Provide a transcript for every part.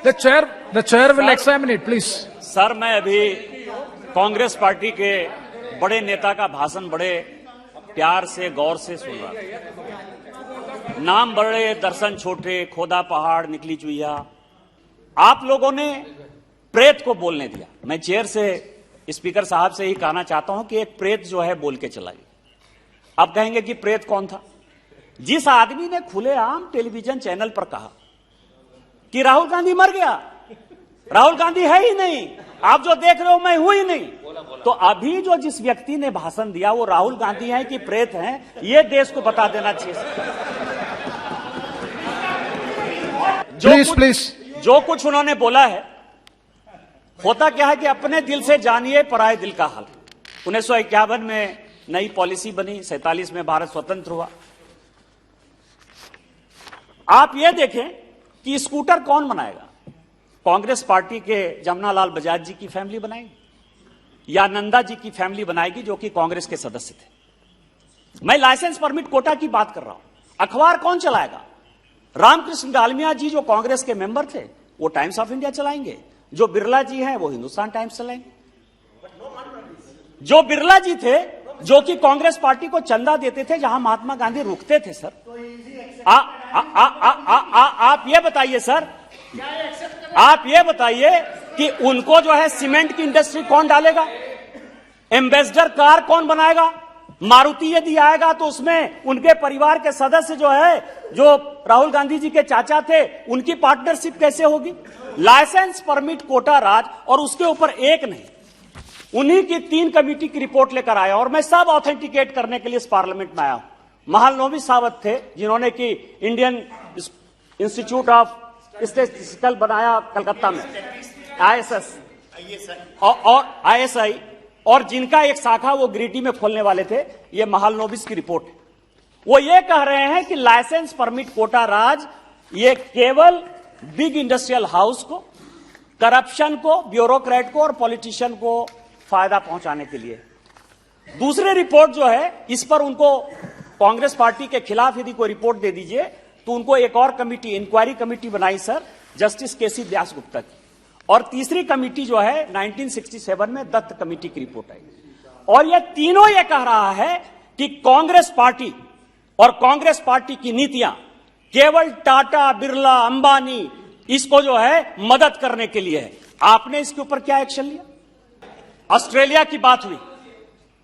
The chair will examine it, please. Sir, मैं अभी Congress party के बड़े नेता का भाषण बड़े प्यार से गौर से सुन रहा था। नाम बड़े, दर्शन छोटे, खोदा पहाड़, निकली चुईया। आप लोगों ने प्रेत को बोलने दिया। मैं चेयर से, स्पीकर साहब से ही कहना चाहता हूं कि एक प्रेत जो है बोल के चला गया। अब कहेंगे कि प्रेत कौन था? जिस आदमी ने खुलेआम टेलीविजन चैनल पर कहा कि राहुल गांधी मर गया, राहुल गांधी है ही नहीं, आप जो देख रहे हो मैं हूं ही नहीं, तो अभी जो जिस व्यक्ति ने भाषण दिया वो राहुल गांधी हैं कि प्रेत हैं, ये देश को बता देना चाहिए। जो कुछ उन्होंने बोला है, होता क्या है कि अपने दिल से जानिए पराये दिल का हाल। 1951 में नई पॉलिसी बनी, 47 में भारत स्वतंत्र हुआ। आप ये देखें कि स्कूटर कौन बनाएगा? कांग्रेस पार्टी के जमनालाल बजाज जी की फैमिली बनाएगी या नंदा जी की फैमिली बनाएगी जो कि कांग्रेस के सदस्य थे। मैं लाइसेंस परमिट कोटा की बात कर रहा हूं। अखबार कौन चलाएगा? रामकृष्ण डालमिया जी जो कांग्रेस के मेंबर थे वो टाइम्स ऑफ इंडिया चलाएंगे, जो बिरला जी हैं वो हिंदुस्तान टाइम्स चलाएंगे। जो बिरला जी थे जो कि कांग्रेस पार्टी को चंदा देते थे जहां महात्मा गांधी रुकते थे, सर आप ये बताइए सर, आप ये बताइए कि उनको जो है सीमेंट की इंडस्ट्री कौन डालेगा? एम्बेसडर कार कौन बनाएगा? मारुति यदि आएगा तो उसमें उनके परिवार के सदस्य जो है, जो राहुल गांधी जी के चाचा थे, उनकी पार्टनरशिप कैसे होगी? लाइसेंस परमिट कोटा राज, और उसके ऊपर एक नहीं, उन्हीं की 3 कमेटी की रिपोर्ट लेकर आया और मैं सब ऑथेंटिकेट करने के लिए इस पार्लियामेंट में आया हूं। महालनोबी सावत थे जिन्होंने कि इंडियन इंस्टीट्यूट ऑफ स्टैटिस्टिकल बनाया कलकत्ता में, ISS और ISI, और जिनका एक शाखा वो गिरिडीह में खोलने वाले थे। ये महालनोबिस की रिपोर्ट है। वो ये कह रहे हैं कि लाइसेंस परमिट कोटा राज ये केवल बिग इंडस्ट्रियल हाउस को, करप्शन को, ब्यूरोक्रेट को और पॉलिटिशियन को फायदा पहुंचाने के लिए। दूसरी रिपोर्ट जो है, इस पर उनको कांग्रेस पार्टी के खिलाफ यदि कोई रिपोर्ट दे दीजिए तो उनको एक और कमिटी, इंक्वायरी कमिटी बनाई सर, जस्टिस केसी व्यास गुप्ता की। और तीसरी कमिटी जो है 1967 में दत्त कमेटी की रिपोर्ट आई। और ये तीनों ये कह रहा है कि कांग्रेस पार्टी और कांग्रेस पार्टी की नीतियां केवल टाटा, बिरला, अंबानी इसको जो है मदद करने के लिए है। आपने इसके ऊपर क्या एक्शन लिया? ऑस्ट्रेलिया की बात हुई,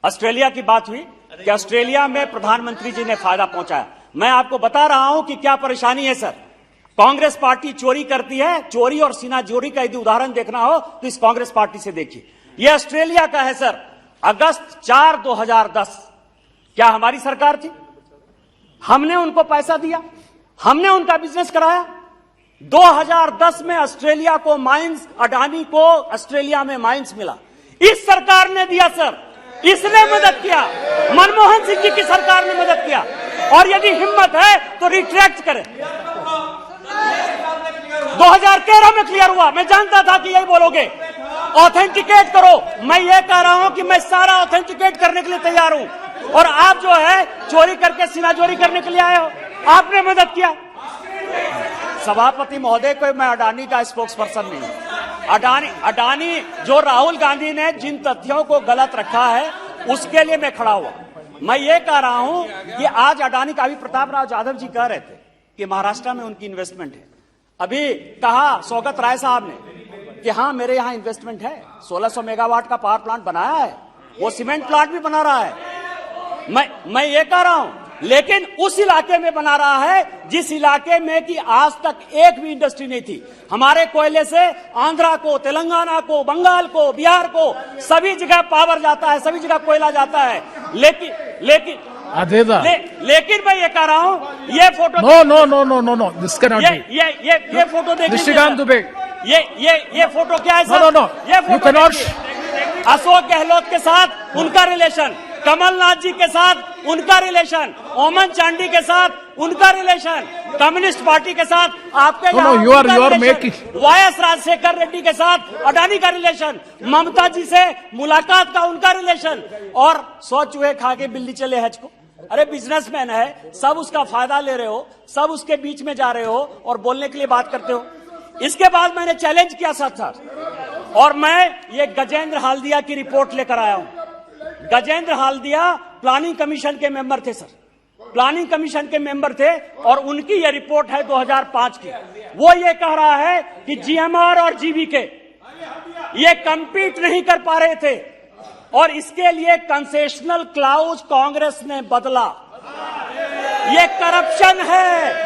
ऑस्ट्रेलिया की बात हुई कि ऑस्ट्रेलिया में प्रधानमंत्री जी ने फायदा पहुंचाया। मैं आपको बता रहा हूं कि क्या परेशानी है सर। कांग्रेस पार्टी चोरी करती है, चोरी और सीना चोरी का यदि उदाहरण देखना हो तो इस कांग्रेस पार्टी से देखिए। यह ऑस्ट्रेलिया का है सर। अगस्त 4, 2010 क्या हमारी सरकार थी? हमने उनको पैसा दिया, हमने उनका बिजनेस कराया। 2010 में ऑस्ट्रेलिया को माइंस, अडानी को ऑस्ट्रेलिया में माइंस मिला, इस सरकार ने दिया सर, इसने मदद किया। मनमोहन सिंह जी की सरकार ने मदद किया। और यदि हिम्मत है तो रिट्रैक्ट करें। 2013 में क्लियर हुआ, मैं जानता था कि यही बोलोगे। ऑथेंटिकेट करो। मैं ये कह रहा हूं कि मैं सारा ऑथेंटिकेट करने के लिए तैयार हूं। और आप जो है चोरी करके सीना चोरी करने के लिए आए हो, आपने मदद किया। सभापति महोदय को मैं अडानी का स्पोक्स पर्सन नहीं हूं। अडानी जो राहुल गांधी ने जिन तथ्यों को गलत रखा है उसके लिए मैं खड़ा हुआ। मैं ये कह रहा हूं कि आज अडानी का, अभी प्रताप राव जाधव जी कह रहे थे कि महाराष्ट्र में उनकी इन्वेस्टमेंट है। अभी कहा सौगत राय साहब ने कि हां मेरे यहां इन्वेस्टमेंट है, 1600 मेगावाट का पावर प्लांट बनाया है, वो सीमेंट प्लांट भी बना रहा है। मैं ये कह रहा हूं, लेकिन उस इलाके में बना रहा है जिस इलाके में कि आज तक एक भी इंडस्ट्री नहीं थी। हमारे कोयले से आंध्रा को, तेलंगाना को, बंगाल को, बिहार को सभी जगह पावर जाता है, सभी जगह कोयला जाता है। लेकिन मैं ये कह रहा हूं, ये photo no this can not be. ये फोटो देखिए निशिकांत दुबे, ये फोटो क्या है सर? नो ये फोटो अशोक गहलोत के साथ उनका रिलेशन, कमलनाथ जी के साथ उनका रिलेशन, ओमन चांडी के साथ उनका रिलेशन, कम्युनिस्ट पार्टी के साथ आपके वायएस राजशेखर रेड्डी के साथ अडानी का रिलेशन, ममता जी से मुलाकात का उनका रिलेशन, और 100 चूहे खा के बिल्ली चले हज को। अरे बिजनेसमैन है, सब उसका फायदा ले रहे हो, सब उसके बीच में जा रहे हो और बोलने के लिए बात करते हो। इसके बाद मैंने चैलेंज किया सर और मैं ये गजेंद्र हाल्दिया की रिपोर्ट लेकर आया हूं। गजेंद्र हाल्दिया प्लानिंग कमीशन के मेंबर थे सर, प्लानिंग कमीशन के मेंबर थे और उनकी ये रिपोर्ट है 2005 की। वो ये कह रहा है कि जीएमआर और जीवीके ये कंपीट नहीं कर पा रहे थे और इसके लिए कंसेशनल क्लाउज कांग्रेस ने बदला। ये करप्शन है।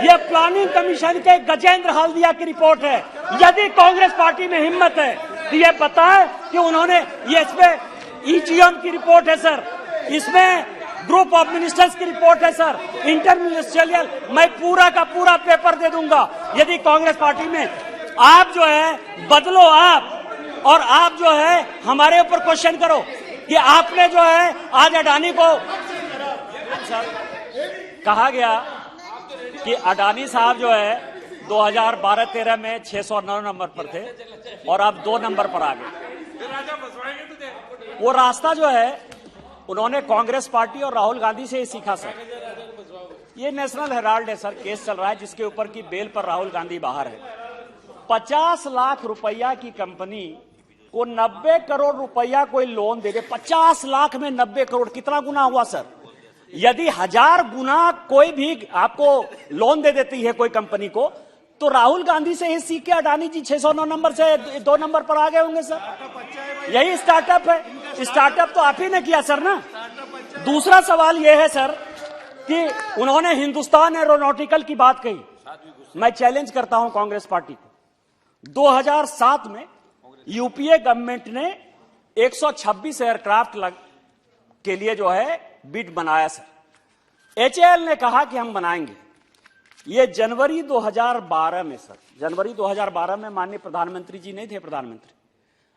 ये प्लानिंग कमीशन के गजेंद्र हाल्दिया की रिपोर्ट है। यदि कांग्रेस पार्टी में हिम्मत है तो ये बताए कि उन्होंने ये, इसमें ईजीएम की रिपोर्ट है सर, इसमें ग्रुप ऑफ मिनिस्टर्स की रिपोर्ट है सर, इंटरमिनिस्ट्रियल, मैं पूरा का पूरा पेपर दे दूंगा। यदि कांग्रेस पार्टी में आप जो है बदलो आप, और आप जो है हमारे ऊपर क्वेश्चन करो कि आपने जो है आज अडानी को कहा गया कि अडानी साहब जो है 2012-13 में 609 नंबर पर थे और आप 2 नंबर पर आ गए। वो रास्ता जो है उन्होंने कांग्रेस पार्टी और राहुल गांधी से ही सीखा सर। ये नेशनल हेराल्ड है सर, केस चल रहा है जिसके ऊपर की बेल पर राहुल गांधी बाहर है। 50 लाख रुपया की कंपनी को 90 करोड़ रुपया कोई लोन दे दे, 50 लाख में 90 करोड़ कितना गुना हुआ सर? यदि 1000 गुना कोई भी आपको लोन दे देती है कोई कंपनी को, तो राहुल गांधी से ही सीख के अडानी जी 609 नंबर से 2 नंबर पर आ गए होंगे सर। यही स्टार्टअप है। स्टार्टअप तो आप ही ने किया सर ना। दूसरा सवाल यह है सर कि उन्होंने हिंदुस्तान एरोनॉटिकल की बात कही। मैं चैलेंज करता हूं कांग्रेस पार्टी को। 2007 में यूपीए गवर्नमेंट ने 126 एयरक्राफ्ट के लिए जो है बिड बनाया सर। एचएएल ने कहा कि हम बनाएंगे। ये जनवरी 2012 में सर, जनवरी 2012 में माननीय प्रधानमंत्री जी नहीं थे प्रधानमंत्री,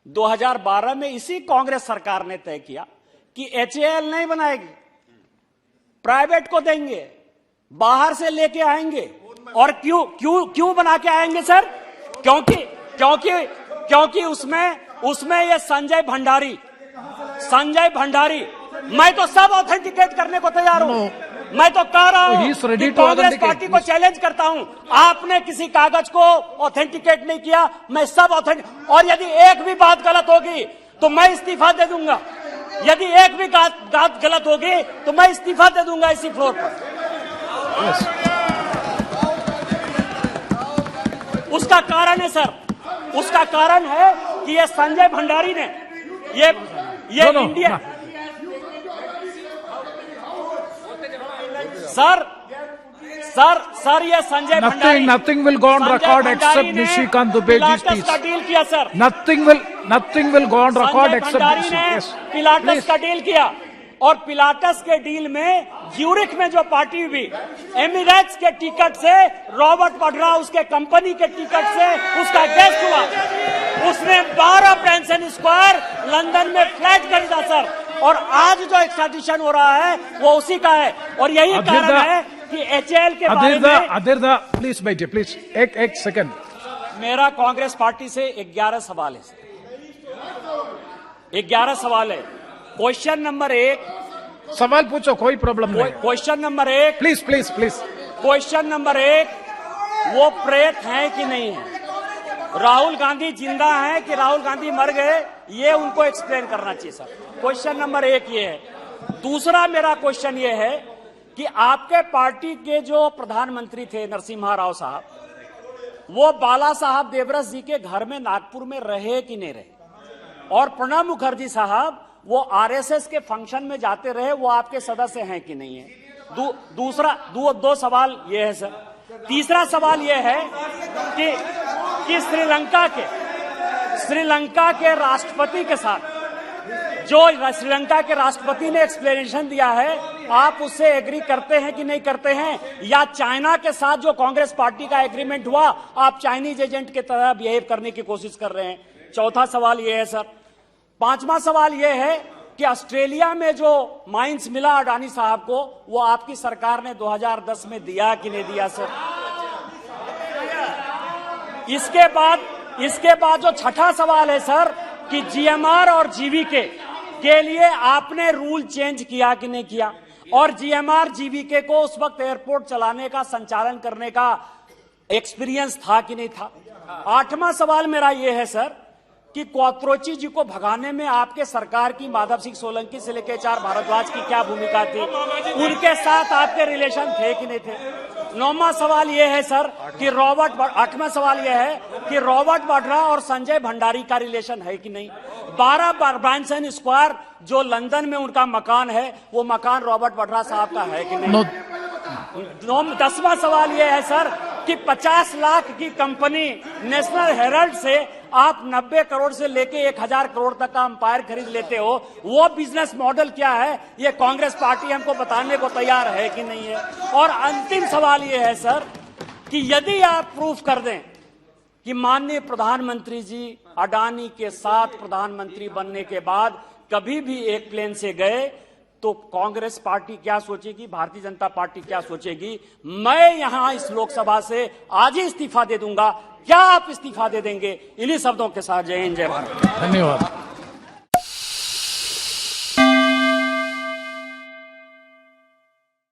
2012 में इसी कांग्रेस सरकार ने तय किया कि एचएएल नहीं बनाएगी, प्राइवेट को देंगे, बाहर से लेके आएंगे। और क्यों बना के आएंगे सर? क्योंकि उसमें ये संजय भंडारी, मैं तो सब ऑथेंटिकेट करने को तैयार हूं। मैं तो कह रहा हूं कि कांग्रेस पार्टी को चैलेंज करता हूं, आपने किसी कागज को ऑथेंटिकेट नहीं किया, मैं सब ऑथेंटिक, और यदि एक भी बात गलत होगी तो मैं इस्तीफा दे दूंगा। यदि एक भी बात गलत होगी तो मैं इस्तीफा दे दूंगा इसी फ्लोर पर। उसका कारण है सर, उसका कारण है कि ये संजय भंडारी ने ये इंडिया सर ये Sanjay Bhandari, nothing will go on record except Nishikant Dubeji's speech. का डील किया sir. Nothing will go on record except Bhandari ने पिलाटस का डील किया और पिलाटस के डील में ज्यूरिख में जो पार्टी हुई, एमिरेट्स के टिकट से रॉबर्ट वाड्रा उसके कंपनी के टिकट से उसका गेस्ट हुआ। उसने 12 पेंशन स्क्वायर लंदन में फ्लैट खरीदा सर, और आज जो एक्सट्राडिशन हो रहा है वो उसी का है। और यही कारण है कि एचएएल के बारे में प्लीज बैठिए, प्लीज एक सेकंड। मेरा कांग्रेस पार्टी से 11 सवाल है सर, 11 सवाल है। क्वेश्चन नंबर 1, सवाल पूछो, कोई प्रॉब्लम नहीं। Question number 1, please. Question number 1, वो प्रेत हैं कि नहीं है? राहुल गांधी जिंदा हैं कि राहुल गांधी मर गए, ये उनको एक्सप्लेन करना चाहिए सर। क्वेश्चन नंबर 1 ये है। दूसरा मेरा क्वेश्चन ये है कि आपके पार्टी के जो प्रधानमंत्री थे नरसिम्हा राव साहब, वो बाला साहब देवरस जी के घर में नागपुर में रहे कि नहीं रहे? और प्रणब मुखर्जी साहब वो आरएसएस के फंक्शन में जाते रहे, वो आपके सदस्य हैं कि नहीं है? दो सवाल ये है सर। तीसरा सवाल ये है कि श्रीलंका के राष्ट्रपति के साथ जो श्रीलंका के राष्ट्रपति ने एक्सप्लेनेशन दिया है, आप उससे एग्री करते हैं कि नहीं करते हैं? या चाइना के साथ जो कांग्रेस पार्टी का एग्रीमेंट हुआ, आप चाइनीज एजेंट की तरह बिहेव करने की कोशिश कर रहे हैं? चौथा सवाल ये है सर। पांचवा सवाल यह है कि ऑस्ट्रेलिया में जो माइंस मिला अडानी साहब को, वो आपकी सरकार ने 2010 में दिया कि नहीं दिया सर? इसके बाद जो छठा सवाल है सर कि जीएमआर और जीवीके के लिए आपने रूल चेंज किया कि नहीं किया? और जीएमआर जीवीके को उस वक्त एयरपोर्ट चलाने का, संचालन करने का एक्सपीरियंस था कि नहीं था? 8वां सवाल मेरा यह है सर कि क्वात्रोची जी को भगाने में आपके सरकार की माधव सिंह सोलंकी से लेकर HR भारद्वाज की क्या भूमिका थी? उनके साथ आपके रिलेशन थे कि नहीं थे? 9वां सवाल यह है सर कि 8वां सवाल यह है कि रॉबर्ट वाड्रा और संजय भंडारी का रिलेशन है कि नहीं? 12 ब्रांसन स्क्वायर जो लंदन में उनका मकान है, वो मकान रॉबर्ट वाड्रा साहब का है कि नहीं? 10वां सवाल यह है सर कि 50 लाख की कंपनी नेशनल हेराल्ड से आप 90 करोड़ से लेके 1000 करोड़ तक का अंपायर खरीद लेते हो, वो बिजनेस मॉडल क्या है? ये कांग्रेस पार्टी हमको बताने को तैयार है कि नहीं है? और अंतिम सवाल ये है सर कि यदि आप प्रूफ कर दें कि माननीय प्रधानमंत्री जी अडानी के साथ प्रधानमंत्री बनने के बाद कभी भी एक प्लेन से गए, तो कांग्रेस पार्टी क्या सोचेगी, भारतीय जनता पार्टी क्या सोचेगी? मैं यहां इस लोकसभा से आज ही इस्तीफा दे दूंगा। क्या आप इस्तीफा दे देंगे? इन्हीं शब्दों के साथ जय हिंद, जय भारत। धन्यवाद।